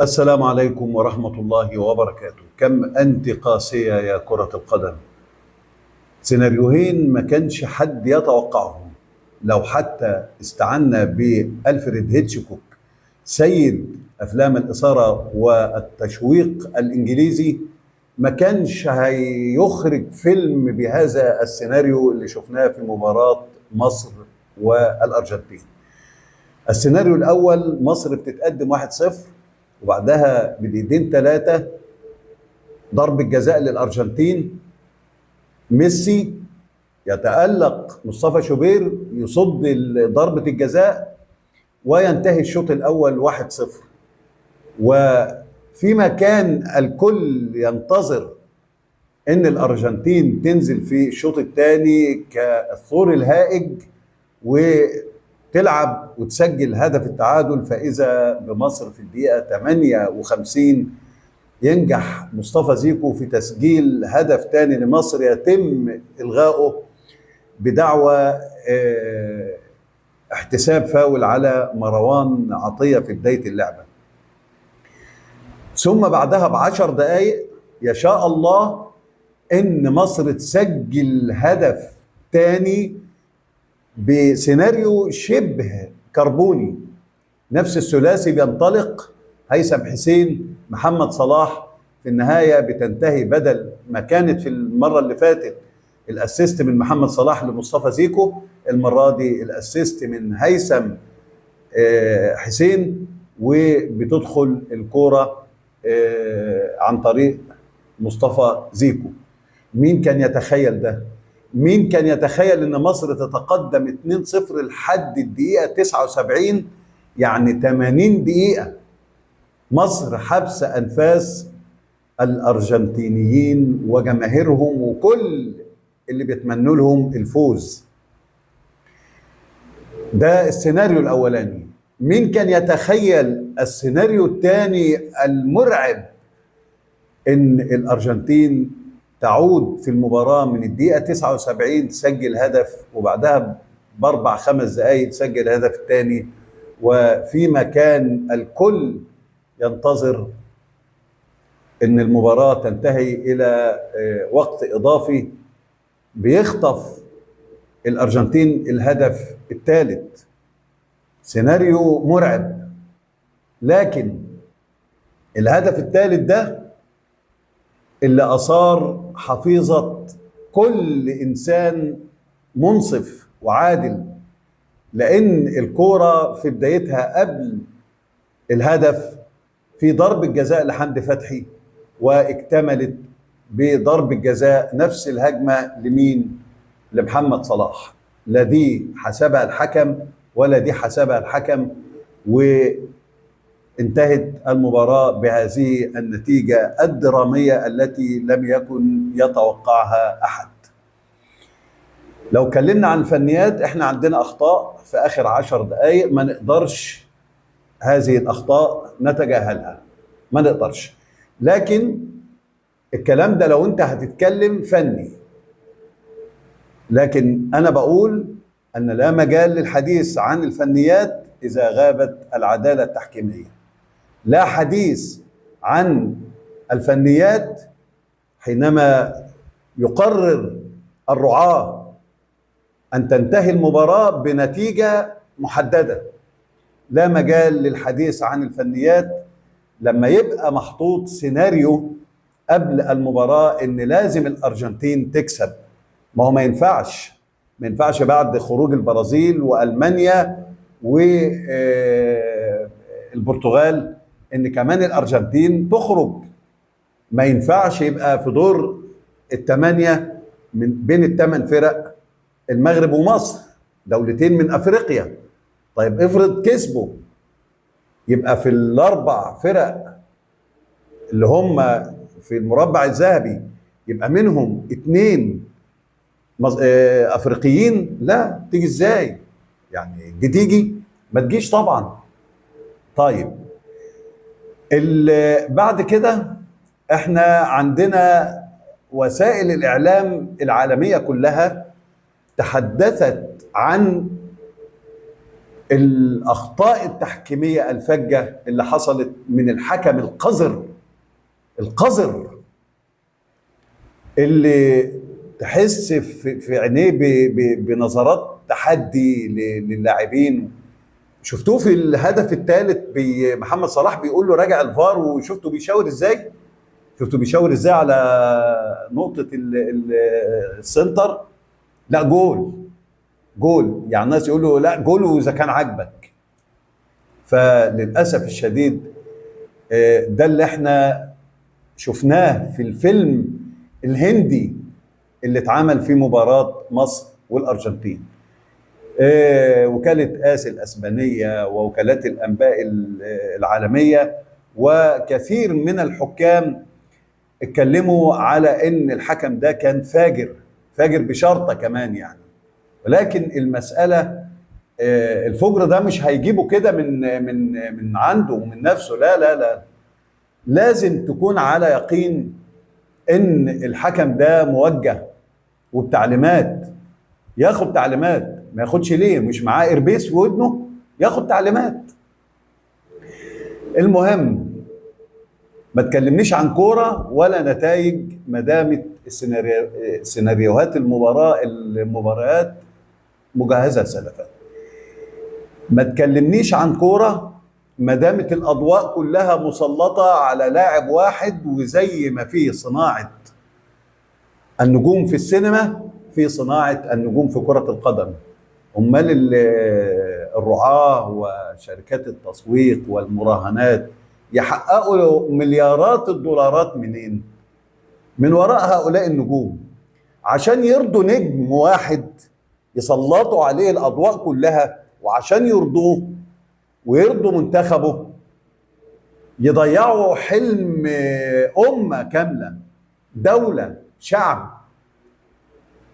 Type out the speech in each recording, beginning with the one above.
السلام عليكم ورحمة الله وبركاته. كم أنت قاسية يا كرة القدم. سيناريوهين ما كانش حد يتوقعهم. لو حتى استعنا بألفريد هيتشكوك، سيد أفلام الإثارة والتشويق الإنجليزي، ما كانش هيخرج فيلم بهذا السيناريو اللي شفناه في مباراة مصر والأرجنتين. السيناريو الأول، مصر بتتقدم 1-0 وبعدها بدقيقتين ثلاثة ضربة جزاء للأرجنتين، ميسي يتألق، مصطفى شوبير يصد ضربة الجزاء، وينتهي الشوط الأول 1-0. وفيما كان الكل ينتظر أن الأرجنتين تنزل في الشوط الثاني كالثور الهائج وتلعب وتسجل هدف التعادل، فإذا بمصر في الدقيقة 58 ينجح مصطفى زيكو في تسجيل هدف تاني لمصر، يتم إلغائه بدعوى احتساب فاول على مروان عطية في بداية اللعبة. ثم بعدها ب10 دقايق يشاء الله إن مصر تسجل هدف تاني بسيناريو شبه كربوني. نفس الثلاثي بينطلق، هيثم حسين، محمد صلاح. في النهاية بتنتهي، بدل ما كانت في المرة اللي فاتت الاسيست من محمد صلاح لمصطفى زيكو، المرة دي الاسيست من هيثم حسين، وبتدخل الكرة عن طريق مصطفى زيكو. مين كان يتخيل ده؟ مين كان يتخيل ان مصر تتقدم 2-0 لحد الدقيقة 79؟ يعني 80 دقيقة مصر حبس أنفاس الأرجنتينيين وجماهيرهم وكل اللي بيتمنوا لهم الفوز. ده السيناريو الأولاني. مين كان يتخيل السيناريو الثاني المرعب، إن الأرجنتين تعود في المباراة من الدقيقة 79 تسجل هدف، وبعدها بأربع 5 دقايق تسجل الهدف الثاني، وفيما كان الكل ينتظر ان المباراة تنتهي الى وقت اضافي، بيخطف الارجنتين الهدف الثالث. سيناريو مرعب. لكن الهدف الثالث ده اللي اثار حفيظة كل انسان منصف وعادل، لان الكورة في بدايتها قبل الهدف في ضربة جزاء لحمدي فتحي، واكتملت بضرب الجزاء نفس الهجمة لمين؟ لمحمد صلاح. لا دي حسبها الحكم ولا دي حسبها الحكم، وانتهت المباراة بهذه النتيجة الدرامية التي لم يكن يتوقعها أحد. لو كلمنا عن الفنيات، احنا عندنا أخطاء في آخر 10 دقايق ما نقدرش هذه الأخطاء نتجاهلها، ما نقدرش. لكن الكلام ده لو انت هتتكلم فني، لكن انا بقول ان لا مجال للحديث عن الفنيات اذا غابت العدالة التحكيمية. لا حديث عن الفنيات حينما يقرر الرعاة ان تنتهي المباراة بنتيجة محددة. لا مجال للحديث عن الفنيات لما يبقى محطوط سيناريو قبل المباراة ان لازم الارجنتين تكسب. ما هو ما ينفعش بعد خروج البرازيل والمانيا والبرتغال ان كمان الارجنتين تخرج. ما ينفعش يبقى في دور الثمانية من بين ال8 فرق المغرب ومصر، دولتين من افريقيا. طيب افرض كسبوا، يبقى في ال4 فرق اللي هم في المربع الذهبي يبقى منهم 2 افريقيين. لا، تيجي ازاي؟ يعني دي تيجي؟ ما تجيش طبعا. طيب بعد كده احنا عندنا وسائل الاعلام العالمية كلها تحدثت عن الأخطاء التحكيمية الفجة اللي حصلت من الحكم القذر اللي تحس في عينيه بنظرات تحدي للاعبين. شفتوه في الهدف الثالث محمد صلاح بيقول له راجع الفار، وشفتوا بيشاور ازاي؟ شفتوا بيشاور ازاي على نقطة السنتر؟ لا جول، يعني الناس يقولوا لا جول واذا كان عاجبك. فللاسف الشديد ده اللي احنا شفناه في الفيلم الهندي اللي اتعمل في مباراة مصر والارجنتين. وكالة آسي الاسبانية ووكالات الانباء العالمية وكثير من الحكام اتكلموا على ان الحكم ده كان فاجر بشرطة كمان يعني. ولكن المسألة الفجر ده مش هيجيبه كده من عنده ومن نفسه، لا، لازم تكون على يقين ان الحكم ده موجه وبتعليمات، ياخد تعليمات، ما ياخدش ليه؟ مش معاه ايربيس في ودنه؟ ياخد تعليمات. المهم ما تكلمنيش عن كوره ولا نتائج ما دامت سيناريوهات المباريات مجهزه سلفا. ما تكلمنيش عن كوره ما دامت الاضواء كلها مسلطه على لاعب واحد، وزي ما في صناعه النجوم في السينما في صناعه النجوم في كره القدم. امال الرعاه وشركات التسويق والمراهنات يحققوا مليارات الدولارات منين؟ من وراء هؤلاء النجوم، عشان يرضوا نجم واحد يسلطوا عليه الأضواء كلها، وعشان يرضوه ويرضوا منتخبه يضيعوا حلم أمة كاملة، دولة، شعب.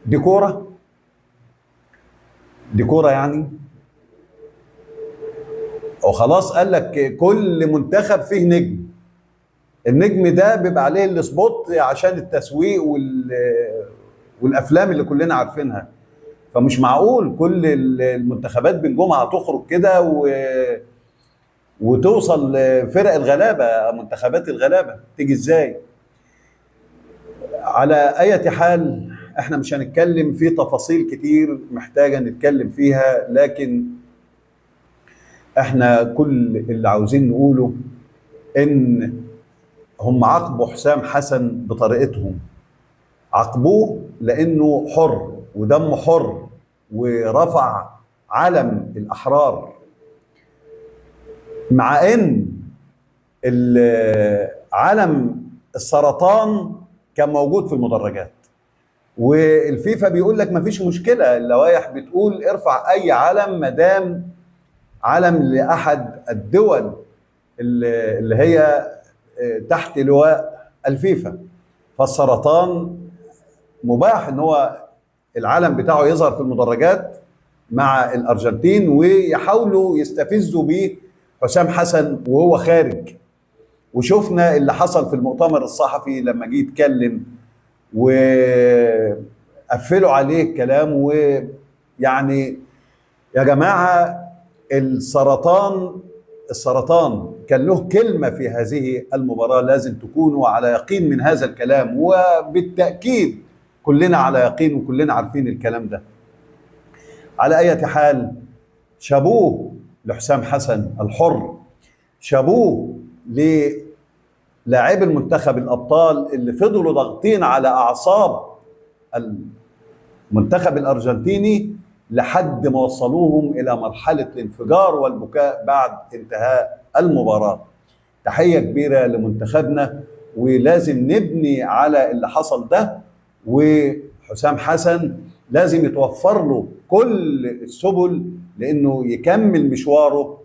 دي كورة يعني. وخلاص قال لك كل منتخب فيه نجم، النجم ده بيبقى عليه السبوت عشان التسويق والافلام اللي كلنا عارفينها. فمش معقول كل المنتخبات بنجومها هتخرج كده وتوصل لفرق الغلابه، منتخبات الغلابه تيجي ازاي؟ على اي حال احنا مش هنتكلم في تفاصيل كتير محتاجه نتكلم فيها، لكن احنا كل اللي عاوزين نقوله ان هم عاقبوا حسام حسن بطريقتهم، عاقبوه لانه حر ودمه حر ورفع علم الاحرار، مع ان علم السرطان كان موجود في المدرجات. والفيفا بيقول لك مفيش مشكله، اللوائح بتقول ارفع اي علم ما دام علم لاحد الدول اللي هي تحت لواء الفيفا. فالسرطان مباح ان هو العلم بتاعه يظهر في المدرجات مع الارجنتين، ويحاولوا يستفزوا بيه حسام حسن وهو خارج. وشفنا اللي حصل في المؤتمر الصحفي لما جه يتكلم وقفلوا عليه الكلام. ويعني يا جماعه السرطان كان له كلمة في هذه المباراة، لازم تكونوا على يقين من هذا الكلام، وبالتأكيد كلنا على يقين وكلنا عارفين الكلام ده. على أي حال شابوه لحسام حسن الحر، شابوه للاعبي المنتخب الأبطال اللي فضلوا ضاغطين على أعصاب المنتخب الأرجنتيني لحد ما وصلوهم إلى مرحلة الانفجار والبكاء بعد انتهاء المباراة. تحية كبيرة لمنتخبنا، ولازم نبني على اللي حصل ده. وحسام حسن لازم يتوفر له كل السبل لأنه يكمل مشواره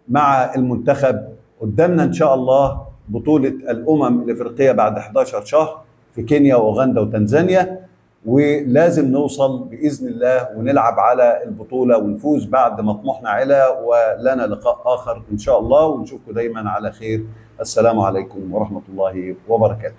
مع المنتخب. قدامنا إن شاء الله بطولة الأمم الإفريقية بعد 11 شهر في كينيا وأوغندا وتنزانيا، ولازم نوصل بإذن الله ونلعب على البطولة ونفوز بعد ما طموحنا علا. ولنا لقاء آخر إن شاء الله، ونشوفكم دايما على خير. السلام عليكم ورحمة الله وبركاته.